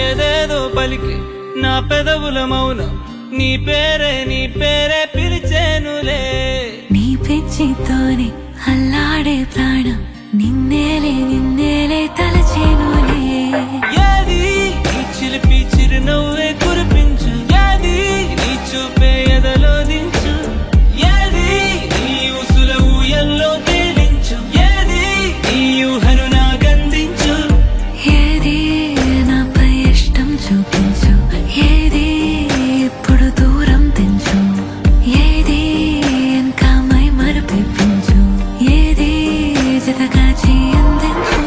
ఏదేదో పలికి నా పెదవుల మౌనం నీ పేరే పిలిచేనులే. నీ పిచ్చితోనే అల్లాడే ప్రాణం నిన్నేలే తలచేనులే. ఏది నీ చిలిపి చిరునవ్వే కురిపించు, ఏది నీ చూపే ఎదలో దించు, ఏది నీ ఉసుల ఊయల్లో తేలించు, ఏది నీ ఊహను నాకందించు. ఏది నాపై ఇష్టం చూపించు, ఏది ఇప్పుడు దూరం తెంచు, ఏది ఇంకా మై మరిపించు, ఏది జతగా అందించు.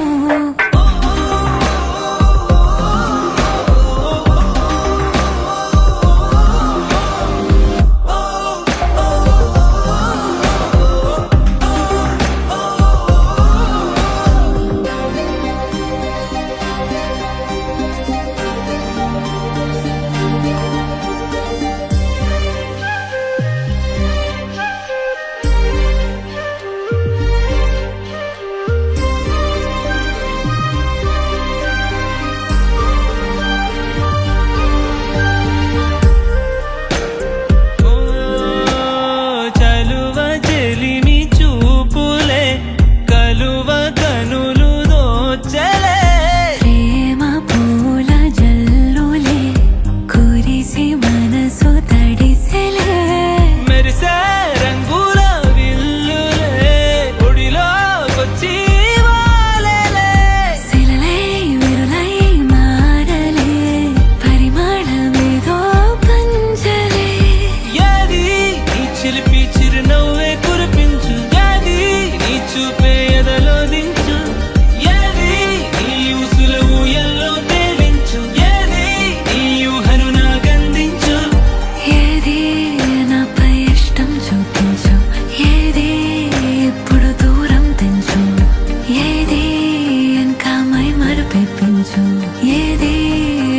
ఏది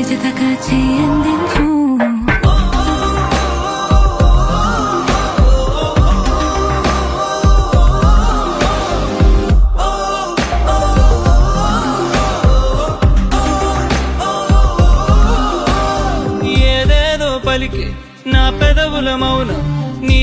జతగా అందించు. ఏదేదో పలికి నా పెదవుల మౌనం నీ